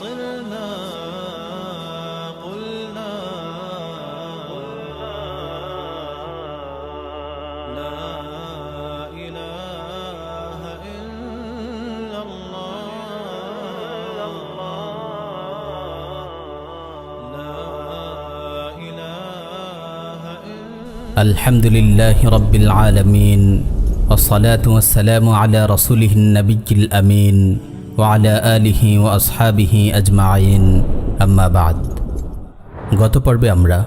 صرنا قلنا لا إله إلا الله لا إله إلا الحمد لله رب العالمين والصلاة والسلام على رسوله النبي الأمين وعلى آله وأصحابه أجمعين أما بعد গত পর্বে আমরা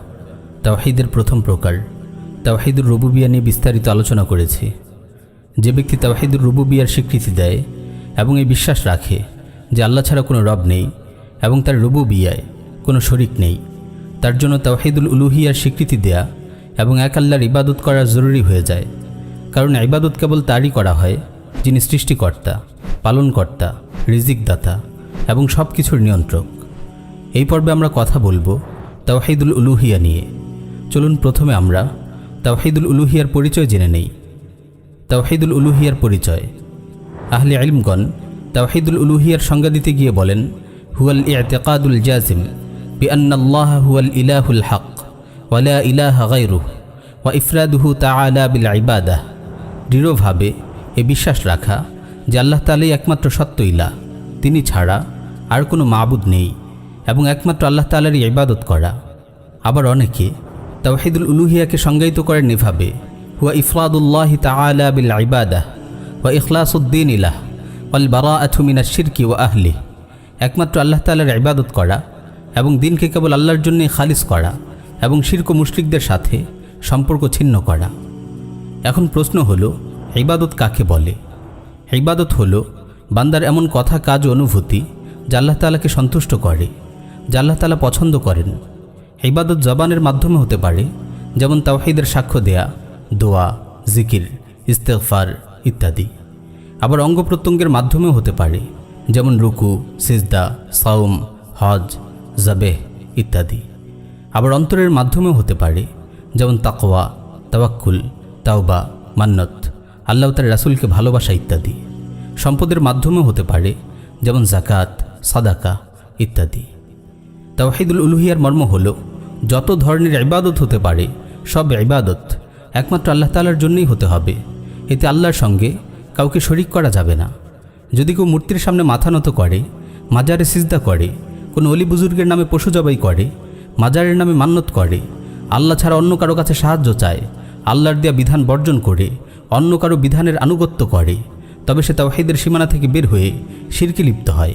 তাওহীদের প্রথম প্রকার তাওহীদুর রুবুবিয়্যাহ নিয়ে বিস্তারিত আলোচনা করেছি। যে ব্যক্তি তাওহীদুর রুবুবিয়্যাহর স্বীকৃতি দেয় এবং এই বিশ্বাস রাখে যে আল্লাহ ছাড়া কোনো রব নেই এবং তার রুবুবিয়্যায় কোনো শরীক নেই, তার জন্য তাওহীদুল উলুহিয়ার স্বীকৃতি দেয়া এবং এক আল্লাহর ইবাদত করা জরুরি হয়ে যায়। কারণ ইবাদত কেবল তারই করা হয় যিনি সৃষ্টিকর্তা, পালনকর্তা, রিজিকদাতা এবং সব কিছুর নিয়ন্ত্রক। এই পর্বে আমরা কথা বলবো তাওহীদুল উলুহিয়া নিয়ে। চলুন প্রথমে আমরা তাওহীদুল উলুহিয়ার পরিচয় জেনে নেই। তাওহীদুল উলুহিয়ার পরিচয়। আহলে ইলমগণ তাওহীদুল উলুহিয়ার সংজ্ঞা দিতে গিয়ে বলেন, হুয়াল ইতিকাদুল জাজিম বিআন্নাল্লাহ হুয়াল ইলাহুল হক ওয়া লা ইলাহা গায়রুহু ওয়া ইফরাদুহু তাআলা বিল ইবাদাহ। দৃঢ়ভাবে এ বিশ্বাস রাখা যে আল্লাহ তাআলাই একমাত্র সত্য ইলাহ, তিনি ছাড়া আর কোনো মাবুদ নেই এবং একমাত্র আল্লাহ তাআলারই ইবাদত করা। আবার অনেকে তাওহীদুল উলুহিয়াকে সংজ্ঞায়িত করেন এভাবে, হুয়া ইফরাদুল্লাহি তাআলা বিল ইবাদাহ ওয়া ইখলাসুদ্দীন ইলাহ ওয়াল বারাআতু মিনাশ শিরকি ওয়া আহলিহি। একমাত্র আল্লাহ তাআলার ইবাদত করা এবং দিনকে কেবল আল্লাহর জন্যই খালিস করা এবং শিরক ও মুশরিকদের সাথে সম্পর্ক ছিন্ন করা। এখন প্রশ্ন হলো, ইবাদত কাকে বলে? ইবাদত হলো বান্দার এমন কথা, কাজ ও অনুভূতি যা আল্লাহ তাআলাকে সন্তুষ্ট করে, যা আল্লাহ তাআলা পছন্দ করেন। ইবাদত জবানের মাধ্যমে হতে পারে, যেমন তাওহীদের সাক্ষ্য দেয়া, দোয়া, জিকির, ইস্তেগফার ইত্যাদি। আবার অঙ্গ প্রত্যঙ্গের মাধ্যমেও হতে পারে, যেমন রুকু, সিজদা, সাওম, হজ, জাবেহ ইত্যাদি। আবার অন্তরের মাধ্যমেও হতে পারে, যেমন তাকওয়া, তাওয়াক্কুল, তাওবা, মান্নত, আল্লাহ তার রাসূলকে ভালোবাসা ইত্যাদি। সম্পদের মাধ্যমেও হতে পারে, যেমন যাকাত, সাদাকা ইত্যাদি। তাওহীদুল উলুহিয়ার মর্ম হলো, যত ধরনের ইবাদত হতে পারে সব ইবাদত একমাত্র আল্লাহ তাআলার জন্যই হতে হবে। এতে আল্লাহর সঙ্গে কাউকে শরীক করা যাবে না। যদি কেউ মূর্তির সামনে মাথা নত করে, মাজারে সিজদা করে, কোনো অলি বুজুর্গের নামে পশু জবাই করে, মাজারের নামে মান্নত করে, আল্লাহ ছাড়া অন্য কারো কাছে সাহায্য চায়, আল্লাহর দেয়া বিধান বর্জন করে অন্য কারো বিধানের আনুগত্য করে, তবে সে তাওহীদের সীমানা থেকে বের হয়ে শিরকে লিপ্ত হয়।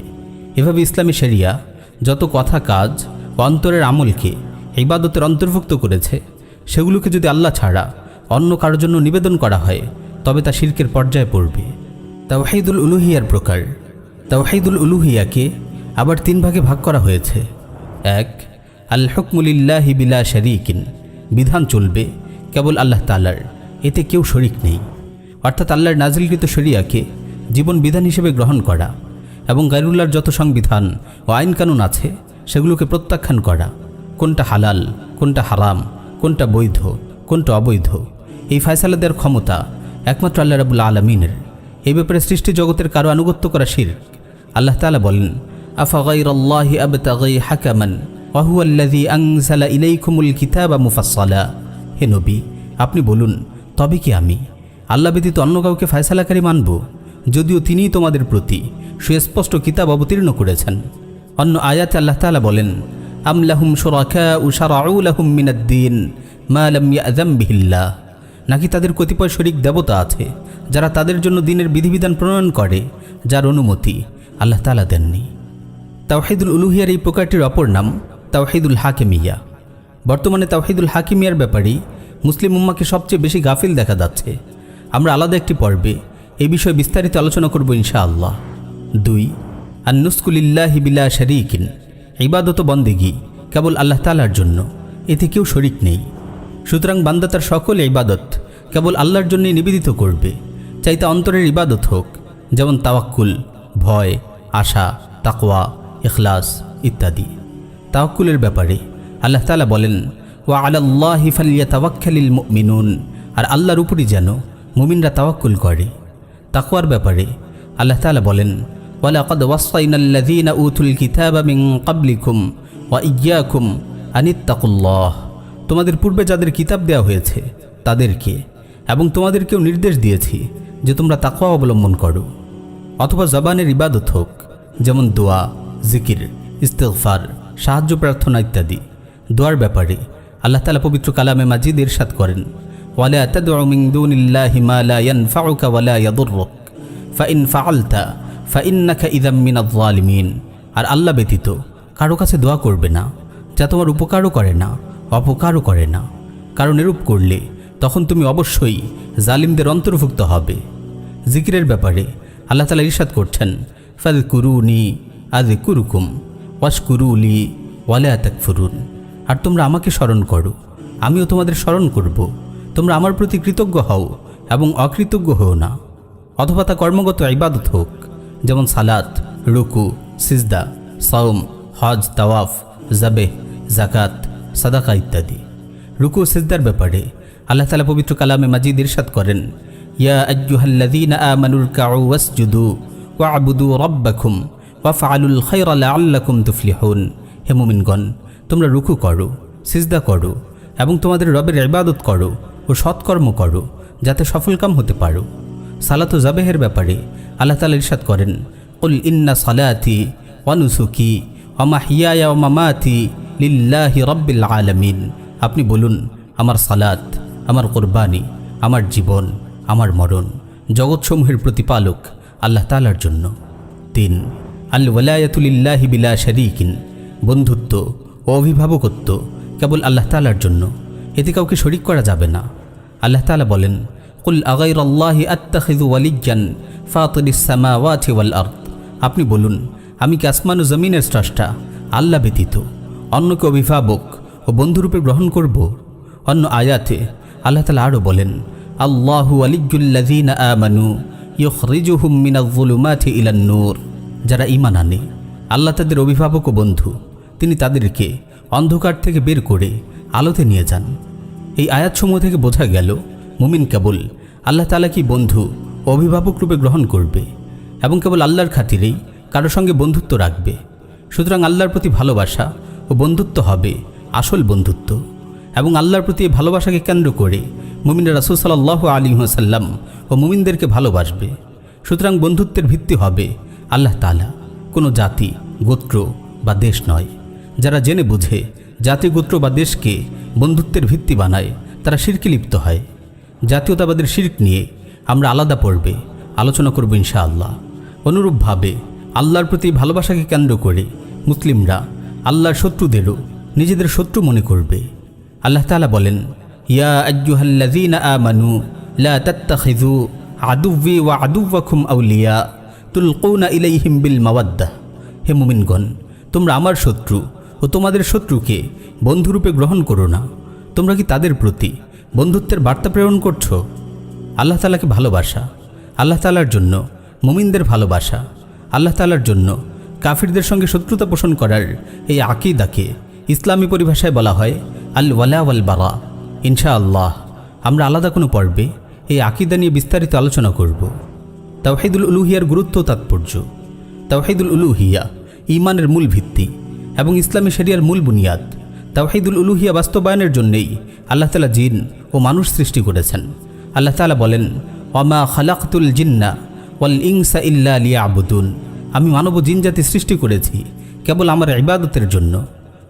এভাবে ইসলামী শরিয়া যত কথা, কাজ ও অন্তরের আমলকে ইবাদতের অন্তর্ভুক্ত করেছে, সেগুলোকে যদি আল্লাহ ছাড়া অন্য কারোর জন্য নিবেদন করা হয় তবে তা শিরকের পর্যায়ে পড়বে। তাওহীদুল উলুহিয়ার প্রকার। তাওহীদুল উলুহিয়াকে আবার তিন ভাগে ভাগ করা হয়েছে। এক, আল হুকমু লিল্লাহি বিলা শারীকিন, বিধান চলবে কেবল আল্লাহ তাআলার, এতে কেউ শরীক নেই। অর্থাৎ আল্লাহর নাজিলকৃত শরিয়াকে জীবন বিধান হিসেবে গ্রহণ করা এবং গায়রুল্লাহর যত সংবিধান ও আইন কানুন আছে সেগুলোকে প্রত্যাখ্যান করা। কোনটা হালাল, কোনটা হারাম, কোনটা বৈধ, কোনটা অবৈধ, এই ফয়সালা দেওয়ার ক্ষমতা একমাত্র আল্লাহ রাব্বুল আলামিনের। এই ব্যাপারে সৃষ্টি জগতের কারো আনুগত্য করা শিরক। আল্লাহ তাআলা বলেন, আফা গায়রাল্লাহি আবতাগি হাকামান ওয়া হুয়াল্লাযী আনজালা ইলাইকুমুল কিতাবা মুফাসসালা। হে নবী, আপনি বলুন, তবে কি আমি আল্লাহ ব্যতীত অন্য কাউকে ফয়সালাকারী মানব, যদিও তিনিই তোমাদের প্রতি সুস্পষ্ট কিতাব অবতীর্ণ করেছেন। অন্য আয়াতে আল্লাহ তাআলা বলেন, আম লাহুম শুরাকাউ শারাউ লাহুম মিনাদ-দীন মা লাম ইয়াযাম বিহিল্লাহ। নাকি তাদের কতিপয় শরীক দেবতা আছে যারা তাদের জন্য দিনের বিধিবিধান প্রণয়ন করে, যার অনুমতি আল্লাহ তাআলা দেননি। তাওহীদুল উলুহিয়ার এই প্রকারটির অপর নাম তাওহীদুল হাকিমিয়া। বর্তমানে তাওহীদুল হাকিমিয়ার ব্যাপারেই মুসলিম উম্মাহকে সবচেয়ে বেশি গাফিল দেখা যাচ্ছে। আমরা আলাদা একটি পর্বে এই বিষয়ে বিস্তারিত আলোচনা করব ইনশাআল্লাহ। 2, আন-নুসকু লিল্লাহি বিলা শারীকিন, ইবাদত বন্দেগী কেবল আল্লাহ তাআলার জন্য, এতে কেউ শরীক নেই। সুতরাং বান্দা তার সকল ইবাদত কেবল আল্লাহর জন্যই নিবেদিত করবে, চাইতে অন্তরের ইবাদত হোক, যেমন তাওয়াক্কুল, ভয়, আশা, তাকওয়া, ইখলাস ইত্যাদি। তাওয়াক্কুলের ব্যাপারে আল্লাহ তাআলা বলেন, ওয়া আলাল্লাহি ফালইয়াতাওয়াক্কালিল মুমিনুন, আর আল্লাহর উপরই যেন মুমিনরা তাওয়াক্কুল করে। তাকওয়ার ব্যাপারে আল্লাহ তাআলা বলেন, ওয়ালাকাদ ওয়াসাইনাল্লাযীনা উতুল কিতাবা মিন ক্বাবলিকুম ওয়া ইয়্যাকুম আনিত্তাকুল্লাহ। তোমাদের পূর্বে যাদের কিতাব দেওয়া হয়েছে তাদেরকে এবং তোমাদেরকেও নির্দেশ দিয়েছি যে তোমরা তাকওয়া অবলম্বন করো। অথবা জবানের ইবাদত হোক, যেমন দোয়া, জিকির, ইস্তিগফার, সাহায্য প্রার্থনা ইত্যাদি। দোয়ার ব্যাপারে আল্লাহ তাআলা পবিত্র কালামে মাজিদ ইরশাদ করেন, ওয়ালা তাদউ মিন দুনিল্লাহি মা লা ইয়ানফাউকা ওয়ালা ইয়াদুররুক ফাইন ফাআলতা ফাইন্নাকা ইযাম মিনাজ যালিমিন। আর আল্লাহ ব্যতীত কারো কাছে দোয়া করবে না যা তোমার উপকারও করে না অপকারও করে না, কারণ এরূপ করলে তখন তুমি অবশ্যই জালিমদের অন্তর্ভুক্ত হবে। জিকিরের ব্যাপারে আল্লাহ তাআলা ইরশাদ করছেন, ফাযকুরুনি আযকুরুকুম ওয়াশকুরুলি ওয়ালা তাকফুরুন। আর তোমরা আমাকে স্মরণ করো, আমিও তোমাদের স্মরণ করব। তোমরা আমার প্রতি কৃতজ্ঞ হও এবং অকৃতজ্ঞ হও না। অথবা তা কর্মগত ইবাদত হোক, যেমন সালাত, রুকু, সিজদা, সাওম, হজ, তাওয়াফ, জাবেহ, জাকাত, সাদাকা ইত্যাদি। রুকু সিজদার ব্যাপারে আল্লাহ তাআলা পবিত্র কালামে মাজিদ ইরশাদ করেন, ইয়া আইয়ুহাল্লাযীনা আমানুর কাউ ওয়াসজুদু ওয়া'বুদু রাব্বাকুম ওয়াফআলুল খায়রা লাআল্লাকুম তুফলিহুন। হে মুমিনগণ, তোমরা রুকু করো, সিজদা করো এবং তোমাদের রবের ইবাদত করো ও সৎকর্ম করো যাতে সফলকাম হতে পারো। সালাত ও জাবেহের ব্যাপারে আল্লাহ তাআলা ইরশাদ করেন, কুল ইন্না সালাতি ওয়া নুসুকি ওয়া মাহইয়ায়া ওয়া মামাতি লিল্লাহি রাব্বিল আলামিন। আপনি বলুন, আমার সালাত, আমার কুরবানি, আমার জীবন, আমার মরণ জগৎসমূহের প্রতিপালক আল্লাহ তাআলার জন্য। 3 আল ওয়ালায়াতু লিল্লাহি বিলা শারীকিন। বন্ধুত্ব ও অভিভাবকত্ব কেবল আল্লাহ তাআলার জন্য, এতে কাউকে শরীক করা যাবে না। আল্লাহ তাআলা বলেন, কুল আগাইরাল্লাহি আত্তাখিযু ওয়ালিয়্যান ফাতিরিস সামাওয়াতি ওয়াল আরদ। আপনি বলুন, আমি কি আসমান ও জমিনের স্রষ্টা আল্লাহ ব্যতীত অন্যকে অভিভাবক ও বন্ধুরূপে গ্রহণ করব? অন্য আয়াতে আল্লাহ তাআলা আরও বলেন, আল্লাহু ওয়ালিয়্যুল্লাযীনা আমানু ইউখরিজুহুম মিনাজ-যুলুমাতি ইলান-নূর। যারা ঈমান আনে, আল্লাহ তাদের অভিভাবক ও বন্ধু, তিনি তাদেরকে অন্ধকার থেকে বের করে আলোতে নিয়ে যান। এই আয়াতসমূহ থেকে বোঝা গেল, মুমিন কেবল আল্লাহ তাআলা কি বন্ধু ও অভিভাবক রূপে গ্রহণ করবে এবং কেবল আল্লাহর খাতিরেই কারো সঙ্গে বন্ধুত্ব রাখবে। সুতরাং আল্লাহর প্রতি ভালোবাসা ও বন্ধুত্ব হবে আসল বন্ধুত্ব, এবং আল্লাহর প্রতি এই ভালোবাসাকে কেন্দ্র করে মুমিনরা রাসূল সাল্লাল্লাহু আলাইহি ওয়াসাল্লাম ও মুমিনদেরকে ভালোবাসবে। সুতরাং বন্ধুত্বের ভিত্তি হবে আল্লাহ তাআলা, কোনো জাতি, গোত্র বা দেশ নয়। যারা জেনে বুঝে জাতি, গোত্র বা দেশকে বন্ধুত্বের ভিত্তি বানায় তারা শিরকে লিপ্ত হয়। জাতীয়তাবাদের শিরক নিয়ে আমরা আলাদা পর্বে আলোচনা করব ইনশাআল্লাহ। অনুরূপভাবে আল্লাহর প্রতি ভালোবাসাকে কেন্দ্র করে মুসলিমরা আল্লাহর শত্রুদেরও নিজেদের শত্রু মনে করবে। আল্লাহ তাআলা বলেন, ইয়া আইয়ুহাল্লাযীনা আমানু লা তাত্তাখিযু আদুওয়ি ওয়া আদুওয়াকুম আউলিয়া তুলকুনা ইলাইহিম বিল মাওয়াদ্দাহ। হে মুমিনগণ, তোমরা আমার শত্রু ও তোমাদের শত্রুকে বন্ধুরূপে গ্রহণ করো না। তোমরা কি তাদের প্রতি বন্ধুত্বের বার্তা প্রেরণ করছো? আল্লাহ তাআলাকে ভালোবাসা, আল্লাহ তাআলার জন্য মুমিনদের ভালোবাসা, আল্লাহ তাআলার জন্য কাফিরদের সঙ্গে শত্রুতা পোষণ করার এই আকীদাকে ইসলামী পরিভাষায় বলা হয় আল ওয়ালা ওয়াল বারা। ইনশাআল্লাহ আমরা আলাদা কোনো পর্বে এই আকীদা নিয়ে বিস্তারিত আলোচনা করব। তাওহীদুল উলুহিয়ার গুরুত্ব ও তাৎপর্য। তাওহীদুল উলুহিয়া ঈমানের মূল ভিত্তি এবং ইসলামী শরিয়ার মূল বুনিয়াদ। তাওহীদুল উলুহিয়া বাস্তবায়নের জন্যই আল্লাহ তাআলা জিন ও মানুষ সৃষ্টি করেছেন। আল্লাহ তাআলা বলেন, ওয়ামা খালাকতুল জিন্না ওয়াল ইনসা ইল্লা লিয়াবুদুন। আমি মানব ও জিন জাতি সৃষ্টি করেছি কেবল আমার ইবাদতের জন্য।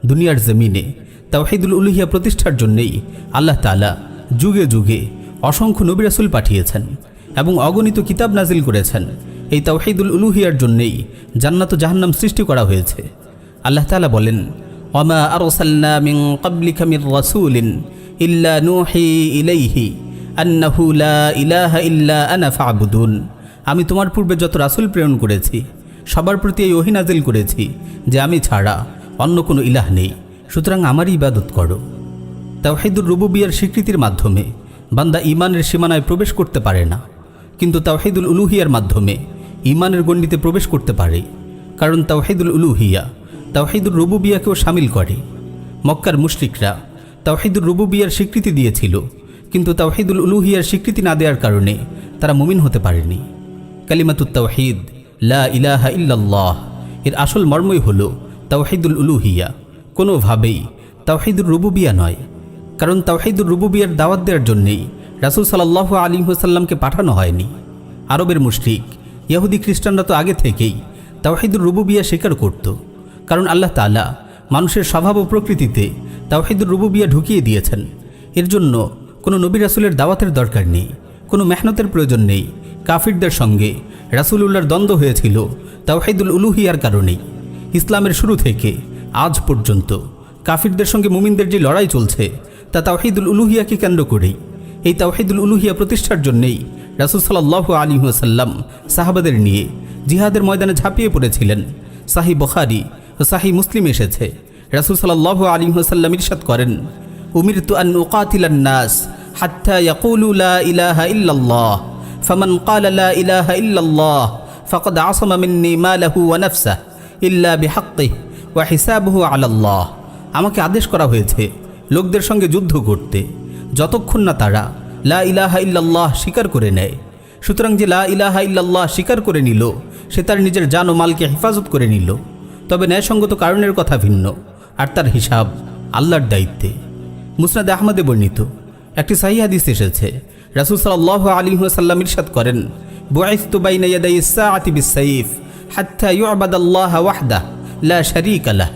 দুনিয়ার জমিনে তাওহীদুল উলুহিয়া প্রতিষ্ঠার জন্যই আল্লাহ তাআলা যুগে যুগে অসংখ্য নবী রাসূল পাঠিয়েছেন এবং অগণিত কিতাব নাজিল করেছেন। এই তাওহীদুল উলুহিয়ার জন্যই জান্নাত ও জাহান্নাম সৃষ্টি করা হয়েছে। আল্লাহ তাআলা বলেন, ওয়ামা আরসালনা মিন ক্বাবলিকা মির রাসূলিন ইল্লা নূহি ইলাইহি আন্নাহু লা ইলাহা ইল্লা আনা ফা'বুদুন। আমি তোমার পূর্বে যত রাসূল প্রেরণ করেছি সবার প্রতি এই ওহী নাজিল করেছি যে আমি ছাড়া অন্য কোনো ইলাহ নেই, সুতরাং আমারই ইবাদত করো। তাওহীদুর রুবুবিয়্যার স্বীকৃতির মাধ্যমে বান্দা ঈমানের সীমানায় প্রবেশ করতে পারে না, কিন্তু তাওহীদুল উলুহিয়ার মাধ্যমে ঈমানের গণ্ডিতে প্রবেশ করতে পারে। কারণ তাওহীদুল উলুহিয়া তাওহীদুর রুবুবিয়্যাকেও শামিল করে। মক্কার মুশরিকরা তাওহীদুর রুবুবিয়্যার স্বীকৃতি দিয়েছিল, কিন্তু তাওহীদুল উলুহিয়ার স্বীকৃতি না দেওয়ার কারণে তারা মুমিন হতে পারেনি। কালিমাতুত তাওহীদ লা ইলাহা ইল্লাল্লাহ এর আসল মর্মই হলো তাওহীদুল উলুহিয়া, কোনোভাবেই তাওহীদুর রুবুবিয়া নয়। কারণ তাওহীদুর রুবুবিয়ার দাওয়াত দেওয়ার জন্যেই রাসূল সাল্লাল্লাহু আলাইহি ওয়াসাল্লামকে পাঠানো হয়নি। আরবের মুশরিক ইহুদি খ্রিস্টানরা তো আগে থেকেই তাওহীদুর রুবুবিয়া স্বীকার করত। কারণ আল্লাহ তাআলা মানুষের স্বভাব ও প্রকৃতিতে তাওহীদুর রুবুবিয়া ঢুকিয়ে দিয়েছেন। এর জন্য কোনো নবী রাসূলের দাওয়াতের দরকার নেই, কোনো মেহনতের প্রয়োজন নেই। কাফিরদের সঙ্গে রাসূলুল্লাহর দ্বন্দ্ব হয়েছিল তাওহীদুল উলুহিয়ার কারণেই। ইসলামের শুরু থেকে আজ পর্যন্ত কাফিরদের সঙ্গে মুমিনদের যে লড়াই চলছে তা তাওহীদুল উলুহিয়াকে কেন্দ্র করেই। এই তাওহীদুল উলুহিয়া প্রতিষ্ঠার জন্যেই রাসূল সাল্লাল্লাহু আলাইহি ওয়াসাল্লাম সাহাবাদের নিয়ে জিহাদের ময়দানে ঝাঁপিয়ে পড়েছিলেন। সাহিহ বুখারী ও সাহিহ মুসলিম এসেছে, রাসূল সাল্লাল্লাহু আলাইহি ওয়াসাল্লাম ইরশাদ করেন, উমিরতু আন উকাতিলান নাস হাত্তা ইয়াকুলু লা ইলাহা ইল্লাল্লাহ ফামান ক্বালা লা ইলাহা ইল্লাল্লাহ ফাকাদ আসামা মিন্নি মালাহু ওয়া নাফসাহু ইল্লা বিহাক্কিহি ওয়া হিসাবুহু আলাল্লাহ। আমাকে আদেশ করা হয়েছে লোকদের সঙ্গে যুদ্ধ করতে যতক্ষণ না তারা লা ইলাহা ইল্লাল্লাহ স্বীকার করে নেয়। সুতরাং যে লা ইলাহা ইল্লাল্লাহ স্বীকার করে নিল সে তার নিজের জান ও মালকে হেফাজত করে নিল। তবে ন্যায়সঙ্গত কারণের কথা ভিন্ন, আর তার হিসাব আল্লাহর দায়িত্বে। মুসনাদে আহমদে বর্ণিত একটি সহিহ হাদিস এসেছে, রাসূল সাল্লাল্লাহু আলাইহি ওয়াসাল্লাম ইরশাদ করেন, বুইসতু বাইনা ইয়াদাইস সাআতি বিস-সাইফ হাত্তা ইউ'বাদাল্লাহ ওয়াহদাহু লা শারীকা লাহু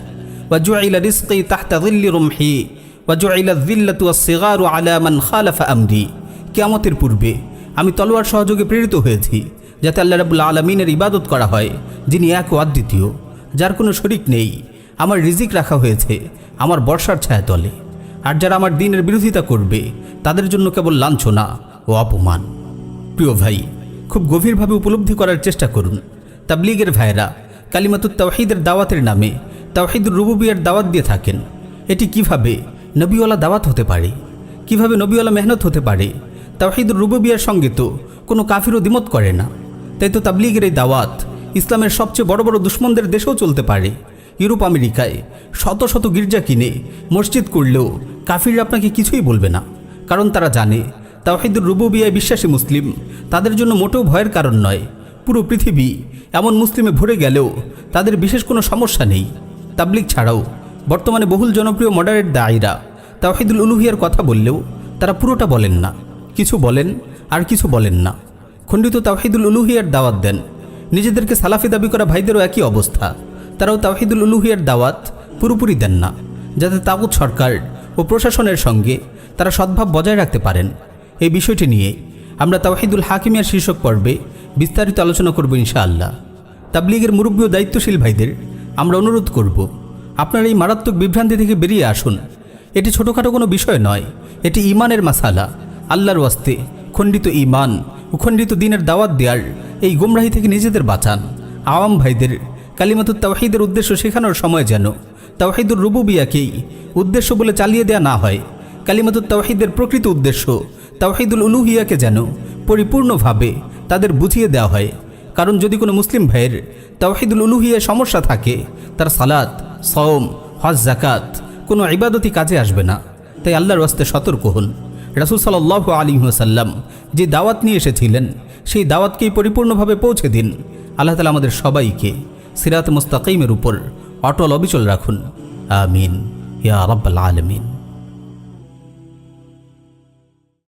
ওয়া জু'ইলা রিজকি তাহতা যিল্লি রুমহি ওয়া জু'ইলা যিল্লাতু ওয়াস-সিগারু আলা মান খালাফা আমরি। কিয়ামতের পূর্বে আমি তলোয়ার সহযোগে প্রেরিত হয়েছি যাতে আল্লাহ রাব্বুল আলামিনের ইবাদত করা হয়, যিনি এক ও অদ্বিতীয়, যার কোনো শরিক নেই। আমার রিজিক রাখা হয়েছে আমার বর্ষার ছায়া তলে, আর যারা আমার দ্বীনের বিরোধিতা করবে তাদের জন্য কেবল লাঞ্ছনা ও অপমান। প্রিয় ভাই, খুব গভীরভাবে উপলব্ধি করার চেষ্টা করুন। তাবলীগের ভাইরা কালিমাতুত তাওহীদের দাওয়াতের নামে তাওহীদুর রুবুবিয়ার দাওয়াত দিয়ে থাকেন। এটি কিভাবে নবীওয়ালা দাওয়াত হতে পারে? কিভাবে নবীওয়ালা মেহনত হতে পারে? তাওহীদুর রুবুবিয়ার সঙ্গে তো কোনো কাফিরও দ্বিমত করে না। তাই তো তাবলীগের এই দাওয়াত ইসলামের সবচেয়ে বড় বড় দুশ্মনদের দেশেও চলতে পারে। ইউরোপ আমেরিকায় শত শত গির্জা কিনে মসজিদ করলেও কাফিররা আপনাকে কিছুই বলবে না, কারণ তারা জানে তাওহীদুর রুবুবিয়ায় বিশ্বাসী মুসলিম তাদের জন্য মোটেও ভয়ের কারণ নয়। পুরো পৃথিবী এমন মুসলিমে ভরে গেলেও তাদের বিশেষ কোনো সমস্যা নেই। তাবলীগ ছাড়াও বর্তমানে বহুল জনপ্রিয় মডারেট দায়ীরা তাওহীদুল উলুহিয়ার কথা বললেও তারা পুরোটা বলেন না, কিছু বলেন আর কিছু বলেন না। খণ্ডিত তাওহীদুল উলুহিয়ার দাওয়াত দেন। নিজেদেরকে সালাফি দাবি করা ভাইদেরও একই অবস্থা, তারাও তাওহীদুল উলুহিয়ার দাওয়াত পুরোপুরি দেন না, যাতে তাগুত সরকার ও প্রশাসনের সঙ্গে তারা সদ্ভাব বজায় রাখতে পারেন। এই বিষয়টি নিয়ে আমরা তাওহীদুল হাকিমিয়ার শীর্ষক পর্বে বিস্তারিত আলোচনা করব ইনশাআল্লাহ। তাবলীগের মুরব্বী ও দায়িত্বশীল ভাইদের আমরা অনুরোধ করব, আপনারা এই মারাত্মক বিভ্রান্তি থেকে বেরিয়ে আসুন। এটি ছোটোখাটো কোনো বিষয় নয়, এটি ঈমানের মাসালা। আল্লাহর ওয়াস্তে খণ্ডিত ঈমান ও খণ্ডিত দ্বীনের দাওয়াত দেওয়ার এই গোমরাহি থেকে নিজেদের বাঁচান। আওয়াম ভাইদের কালিমাতুত তাওহীদের উদ্দেশ্য শেখানোর সময় যেন তাওহীদুর রুবুবিয়াকেই উদ্দেশ্য বলে চালিয়ে দেওয়া না হয়। কালিমাতুত তাওহীদের প্রকৃত উদ্দেশ্য তাওহীদুল উলুহিয়াকে যেন পরিপূর্ণভাবে তাদের বুঝিয়ে দেওয়া হয়। কারণ যদি কোনো মুসলিম ভাইয়ের তাওহীদুল উলুহিয়ায় সমস্যা থাকে, তার সালাত, সওম, হজ, যাকাত কোনো ইবাদতই কাজে আসবে না। তাই আল্লাহর ওয়াস্তে সতর্ক হন। রাসূল সাল্লাল্লাহু আলাইহি ওয়াসাল্লাম যে দাওয়াত নিয়ে এসেছিলেন সেই দাওয়াতকেই পরিপূর্ণভাবে পৌঁছে দিন। আল্লাহ তাআলা আমাদের সবাইকে সিরাত মুস্তাকিমের উপর অটল অবিচল রাখুন। আমিন ইয়া রাব্বাল আলামিন।